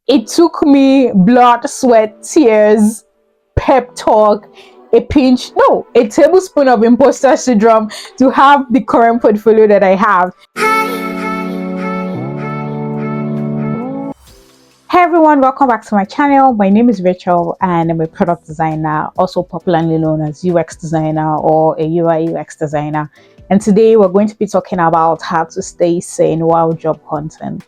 It took me blood, sweat, tears, pep talk, a tablespoon of imposter syndrome to have the current portfolio that I have. Hey everyone, welcome back to my channel. My name is Rachel and I'm a product designer, also popularly known as UX designer or a UI UX designer. And today we're going to be talking about how to stay sane while job hunting.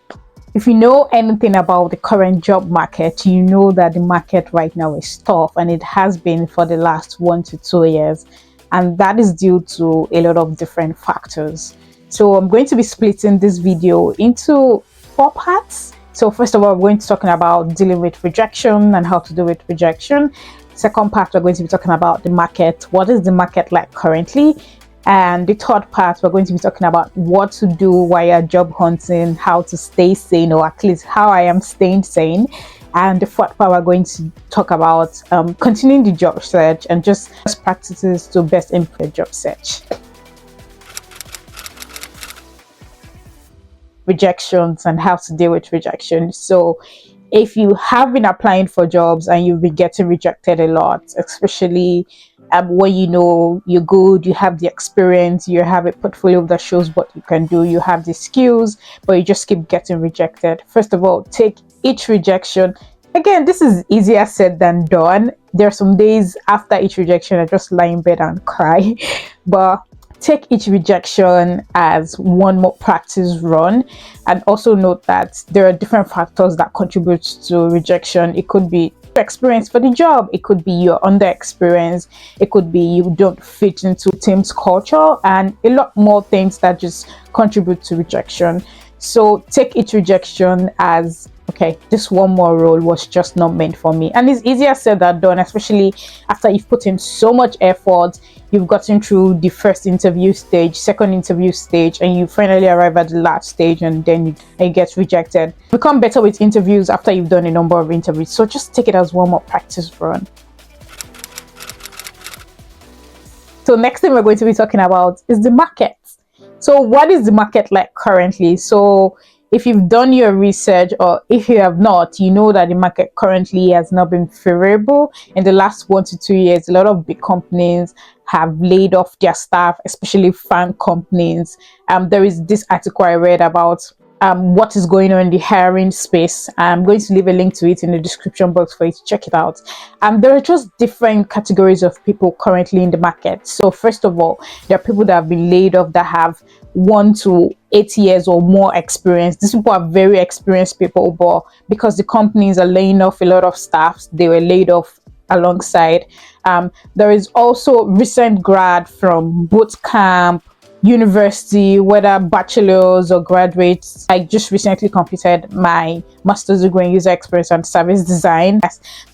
If you know anything about the current job market, you know that the market right now is tough, and it has been for the last 1 to 2 years. And that is due to a lot of different factors. So I'm going to be splitting this video into 4 parts. So first of all, we're going to be talking about dealing with rejection and how to deal with rejection. Second part, we're going to be talking about the market. What is the market like currently? And the third part, we're going to be talking about what to do while you're job hunting, how to stay sane, or at least how I am staying sane. And the fourth part, we're going to talk about continuing the job search and just best practices to best improve job search. Rejections and how to deal with rejection. So if you have been applying for jobs and you've been getting rejected a lot, especially when you know you're good, you have the experience, you have a portfolio that shows what you can do, you have the skills, but you just keep getting rejected. First of all, take each rejection. Again, this is easier said than done. There are some days after each rejection I just lie in bed and cry, but take each rejection as one more practice run. And also note that there are different factors that contribute to rejection. It could be experience for the job, it could be your under experience, it could be you don't fit into team's culture, and a lot more things that just contribute to rejection. So take each rejection as, okay, this one more role was just not meant for me. And it's easier said than done, especially after you've put in so much effort, you've gotten through the first interview stage, second interview stage, and you finally arrive at the last stage, and then you get rejected. Become better with interviews after you've done a number of interviews. So just take it as one more practice run. So next thing we're going to be talking about is the market. So what is the market like currently? So if you've done your research, or if you have not, you know that the market currently has not been favorable. In the last 1 to 2 years, a lot of big companies have laid off their staff, especially fan companies. There is this article I read about what is going on in the hiring space. I'm going to leave a link to it in the description box for you to check it out. There are just different categories of people currently in the market. So first of all, there are people that have been laid off that have 1 to 8 years or more experience. These people are very experienced people, but because the companies are laying off a lot of staff, they were laid off alongside. There is also recent grad from boot camp, university, whether bachelors or graduates. I just recently completed my master's degree in user experience and service design.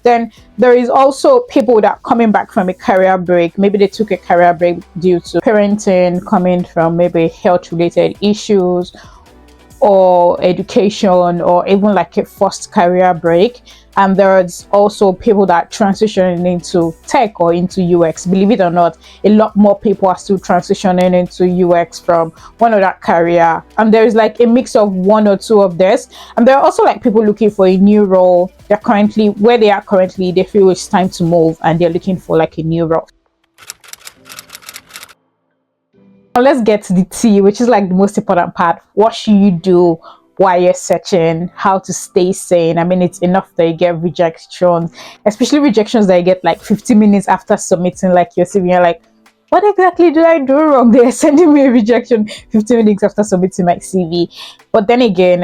Then there is also people that are coming back from a career break. Maybe they took a career break due to parenting, coming from maybe health related issues or education, or even like a first career break. And there's also people that transitioning into tech or into UX. Believe it or not, a lot more people are still transitioning into UX from one other career. And there's like a mix of 1 or 2 of this. And there are also like people looking for a new role. They're currently where they are currently, they feel it's time to move and they're looking for like a new role. Now let's get to the tea, which is like the most important part. What should you do while you're searching? How to stay sane? I mean, it's enough that you get rejections, especially rejections that you get like 15 minutes after submitting like your CV. You're like, what exactly did I do wrong? They're sending me a rejection 15 minutes after submitting my CV. But then again,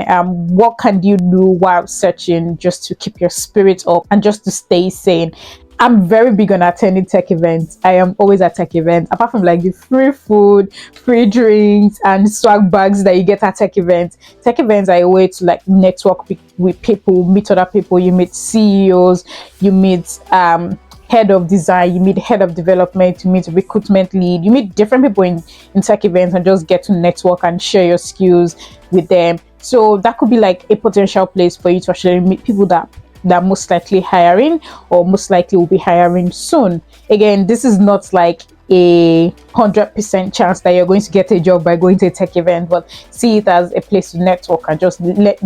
what can you do while searching just to keep your spirits up and just to stay sane? I'm very big on attending tech events. I am always at tech events. Apart from like the free food, free drinks, and swag bags that you get at tech events. Tech events are a way to like network with people, meet other people. You meet CEOs, you meet head of design, you meet head of development, you meet recruitment lead, you meet different people in tech events and just get to network and share your skills with them. So that could be like a potential place for you to actually meet people that most likely hiring or most likely will be hiring soon. Again, this is not like a 100% chance that you're going to get a job by going to a tech event, but see it as a place to network and just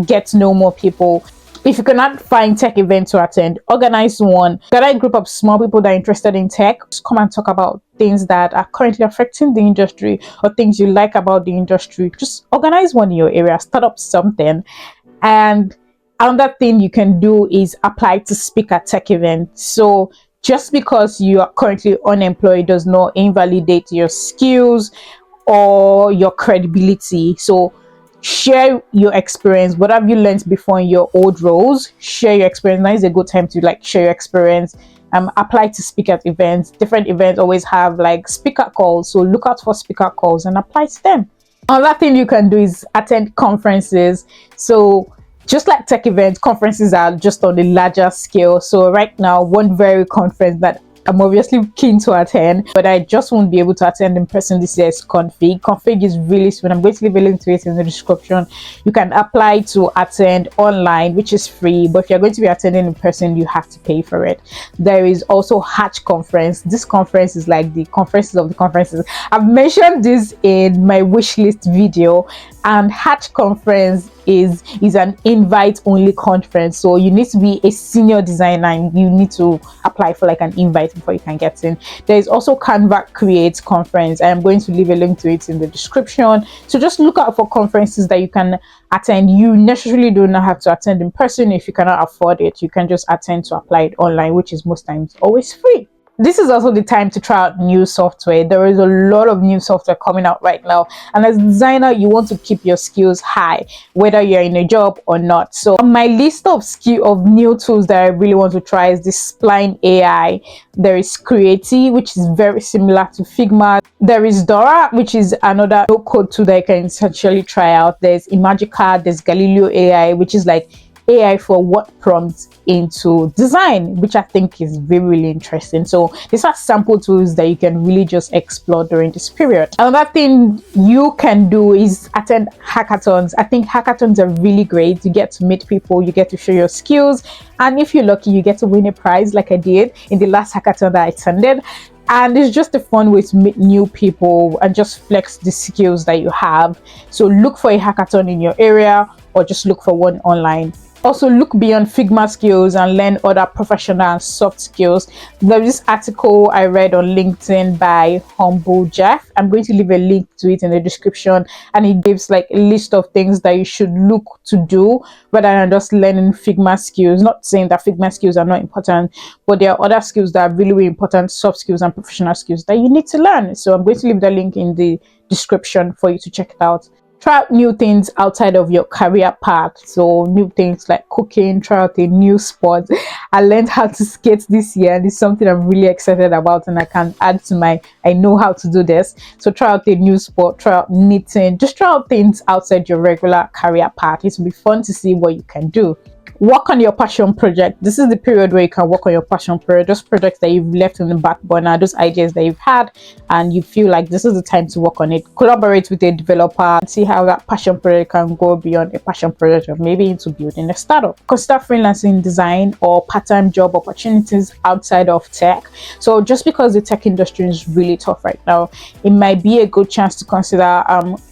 get to know more people. If you cannot find tech events to attend, organize one. Gather a group of small people that are interested in tech. Just come and talk about things that are currently affecting the industry or things you like about the industry. Just organize one in your area, start up something. And another thing you can do is apply to speak at tech events. So just because you are currently unemployed does not invalidate your skills or your credibility. So share your experience. What have you learned before in your old roles? Share your experience. Now is a good time to like share your experience. Apply to speak at events. Different events always have like speaker calls, so look out for speaker calls and apply to them. Another thing you can do is attend conferences. So just like tech events, conferences are just on a larger scale. So right now, one very conference that I'm obviously keen to attend, but I just won't be able to attend in person this year is Config. Config is really soon. I'm going to leave a link to it in the description. You can apply to attend online, which is free, but if you're going to be attending in person, you have to pay for it. There is also Hatch Conference. This conference is like the conferences of the conferences. I've mentioned this in my wish list video, and Hatch Conference is an invite only conference, so you need to be a senior designer and you need to apply for like an invite before you can get in. There is also Raecreates conference. I am going to leave a link to it in the description, so just look out for conferences that you can attend. You necessarily do not have to attend in person. If you cannot afford it, you can just attend to apply it online, which is most times always free. This is also the time to try out new software. There is a lot of new software coming out right now, and as a designer you want to keep your skills high whether you're in a job or not. So on my list of new tools that I really want to try is this Spline AI. There is Creative, which is very similar to Figma. There is Dora, which is another no code tool that you can essentially try out. There's Imagica, there's Galileo AI, which is like AI for what prompts into design, which I think is really interesting. So these are sample tools that you can really just explore during this period. Another thing you can do is attend hackathons. I think hackathons are really great. You get to meet people, you get to show your skills, and if you're lucky, you get to win a prize like I did in the last hackathon that I attended. And it's just a fun way to meet new people and just flex the skills that you have. So look for a hackathon in your area or just look for one online. Also look beyond Figma skills and learn other professional and soft skills. There's this article I read on LinkedIn by Humble Jeff. I'm going to leave a link to it in the description, and it gives like a list of things that you should look to do rather than just learning Figma skills. Not saying that Figma skills are not important, but there are other skills that are really important, soft skills and professional skills that you need to learn. So I'm going to leave the link in the description for you to check it out. Try out new things outside of your career path. So new things like cooking, try out a new sport. I learned how to skate this year, and it's something I'm really excited about, and I can add to my I know how to do this. So try out a new sport, try out knitting, just try out things outside your regular career path. It will be fun to see what you can do. Work on your passion project. This is the period where you can work on your passion project, those projects that you've left on the back burner, those ideas that you've had, and you feel like this is the time to work on it. Collaborate with a developer and see how that passion project can go beyond a passion project or maybe into building a startup. Consider freelancing design or part-time job opportunities outside of tech. So just because the tech industry is really tough right now, it might be a good chance to consider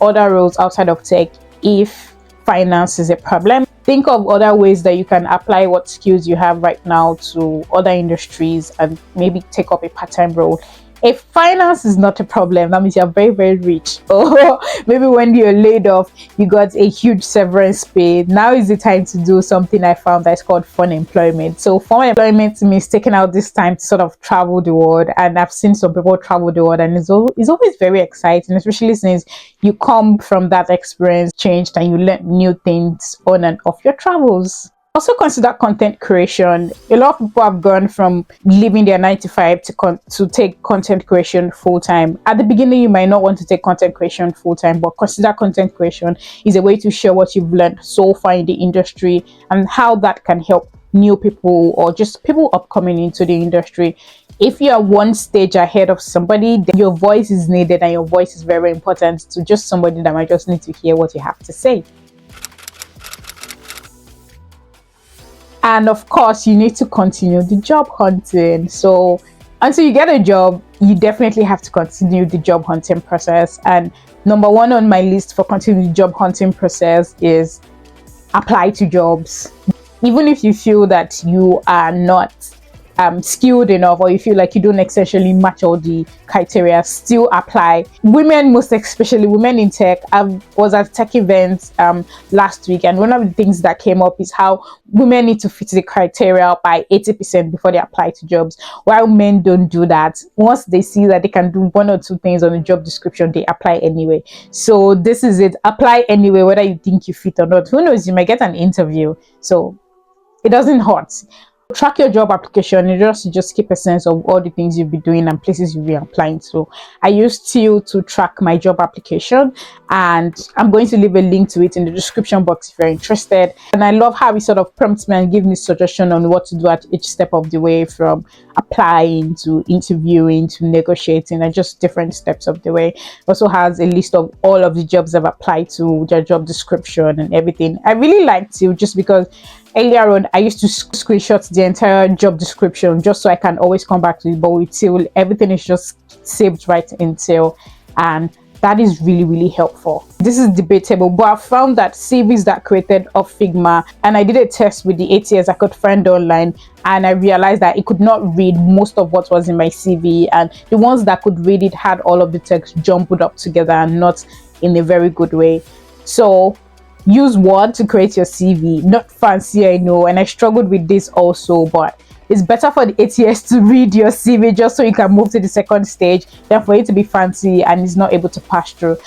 other roles outside of tech if finance is a problem. Think of other ways that you can apply what skills you have right now to other industries and maybe take up a part-time role. If finance is not a problem, that means you're very rich. Or maybe when you're laid off, you got a huge severance pay. Now is the time to do something I found that's called fun employment. So fun employment means taking out this time to sort of travel the world. And I've seen some people travel the world, and it's always very exciting, especially since you come from that experience changed and you learn new things on and off your travels. Also consider content creation. A lot of people have gone from leaving their 9 to 5 to take content creation full-time. At the beginning, you might not want to take content creation full-time, but consider content creation is a way to share what you've learned so far in the industry and how that can help new people or just people upcoming into the industry. If you are one stage ahead of somebody, then your voice is needed, and your voice is very important to just somebody that might just need to hear what you have to say. And of course, you need to continue the job hunting. So until you get a job, you definitely have to continue the job hunting process. And number one on my list for continuing the job hunting process is apply to jobs. even if you feel that you are not skilled enough, or you feel like you don't essentially match all the criteria, still apply. Women, most especially women in tech. I was at tech events last week, and one of the things that came up is how women need to fit the criteria by 80% before they apply to jobs, while men don't do that. Once they see that they can do one or two things on the job description, they apply anyway. So this is it, apply anyway, whether you think you fit or not. Who knows, you might get an interview, so it doesn't hurt. Track your job application and just keep a sense of all the things you'll be doing and places you'll be applying to. I use Teal to track my job application, and I'm going to leave a link to it in the description box if you're interested. And I love how it sort of prompts me and gives me suggestion on what to do at each step of the way, from applying to interviewing to negotiating, and just different steps of the way. It also has a list of all of the jobs I've applied to, their job description and everything. I really like Teal just because earlier on I used to screenshot the entire job description just so I can always come back to it, but with Teal everything is just saved right in Teal, and that is really, really helpful. This is debatable, but I found that CVs that created off Figma, and I did a test with the ATS I could find online, and I realized that it could not read most of what was in my CV, and the ones that could read it had all of the text jumbled up together and not in a very good way. So use Word to create your CV. Not fancy, I know, and I struggled with this also, but it's better for the ATS to read your CV just so you can move to the second stage than for it to be fancy and it's not able to pass through.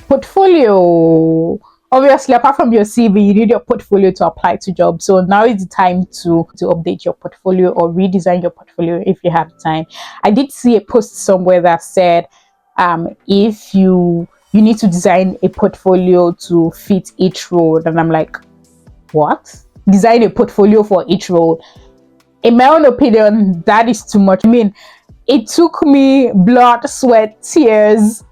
Portfolio. Obviously, apart from your CV, you need your portfolio to apply to jobs. So now is the time to update your portfolio or redesign your portfolio if you have time. I did see a post somewhere that said if you need to design a portfolio to fit each role, and I'm like, what? Design a portfolio for each role? In my own opinion, that is too much. I mean, it took me blood, sweat, tears,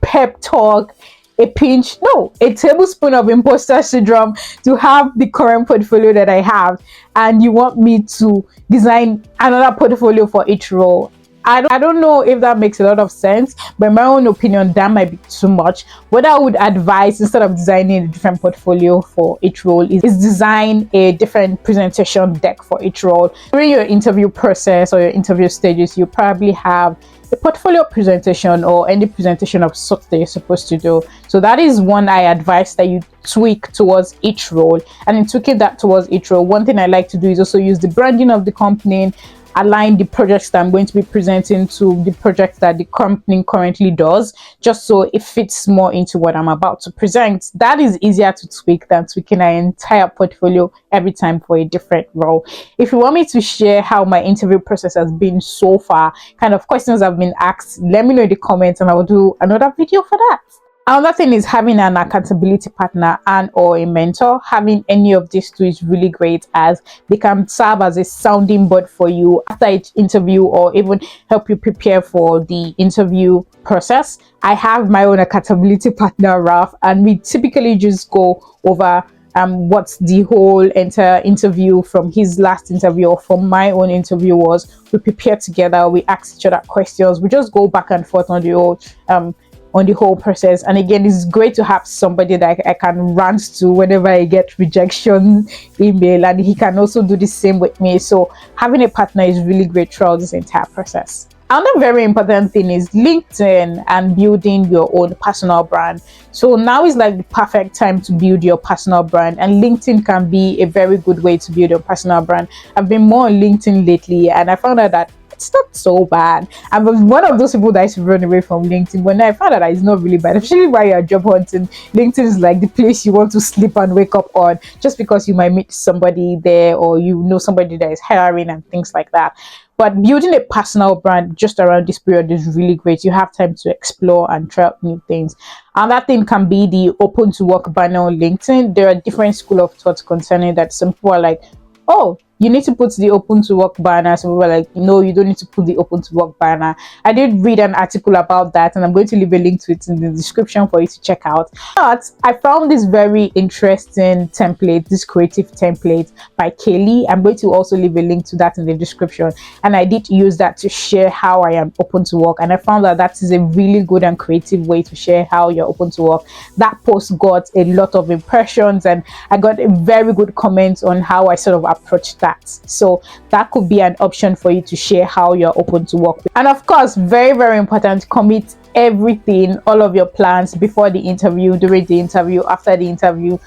pep talk, a tablespoon of imposter syndrome to have the current portfolio that I have, and you want me to design another portfolio for each role? I don't know if that makes a lot of sense, but in my own opinion, that might be too much. What I would advise, instead of designing a different portfolio for each role, is design a different presentation deck for each role. During your interview process or your interview stages, you probably have a portfolio presentation or any presentation of sort that you're supposed to do. So that is one I advise that you tweak towards each role. And in tweaking that towards each role, one thing I like to do is also use the branding of the company, align the projects that I'm going to be presenting to the projects that the company currently does, just so it fits more into what I'm about to present. That is easier to tweak than tweaking an entire portfolio every time for a different role. If you want me to share how my interview process has been so far, kind of questions I've been asked, let me know in the comments and I will do another video for that. Another thing is having an accountability partner and or a mentor. Having any of these two is really great, as they can serve as a sounding board for you after each interview or even help you prepare for the interview process. I have my own accountability partner, Raf, and we typically just go over what the whole entire interview from his last interview or from my own interview was. We prepare together, we ask each other questions, we just go back and forth on the whole process. And again, it's great to have somebody that I can rant to whenever I get rejection email, and he can also do the same with me. So having a partner is really great throughout this entire process. Another very important thing is LinkedIn and building your own personal brand. So now is like the perfect time to build your personal brand, and LinkedIn can be a very good way to build your personal brand. I've been more on LinkedIn lately, and I found out that it's not so bad. I was one of those people that used to run away from LinkedIn. When I found out that it's not really bad, especially while you're job hunting, LinkedIn is like the place you want to sleep and wake up on, just because you might meet somebody there or you know somebody that is hiring and things like that. But building a personal brand just around this period is really great. You have time to explore and try out new things. Another thing can be the open to work banner on LinkedIn. There are different school of thoughts concerning that. Some people are like, oh, you need to put the open to work banner. So we were like, no, you don't need to put the open to work banner. I did read an article about that, and I'm going to leave a link to it in the description for you to check out. But I found this very interesting template, this creative template by Kaylee. I'm going to also leave a link to that in the description, and I did use that to share how I am open to work, and I found that that is a really good and creative way to share how you're open to work. That post got a lot of impressions, and I got a very good comment on how I sort of approached that. So that could be an option for you to share how you're open to work. And of course, very, very important, commit everything, all of your plans before the interview, during the interview, after the interview.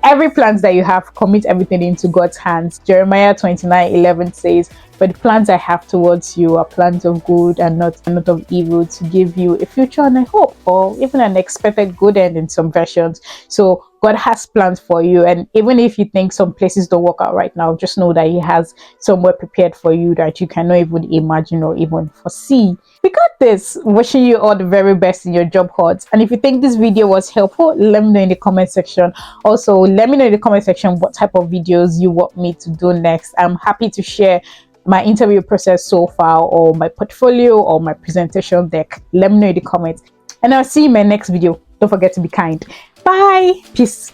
Every plans that you have, commit everything into God's hands. Jeremiah 29:11 says, "For the plans I have towards you are plans of good and not of evil, to give you a future and a hope," or even an expected good end in some versions. So God has plans for you, and even if you think some places don't work out right now, just know that He has somewhere prepared for you that you cannot even imagine or even foresee. We got this. Wishing you all the very best in your job hunt. And if you think this video was helpful, let me know in the comment section. Also, let me know in the comment section what type of videos you want me to do next. I'm happy to share my interview process so far, or my portfolio, or my presentation deck. Let me know in the comments, and I'll see you in my next video. Don't forget to be kind. Bye. Peace.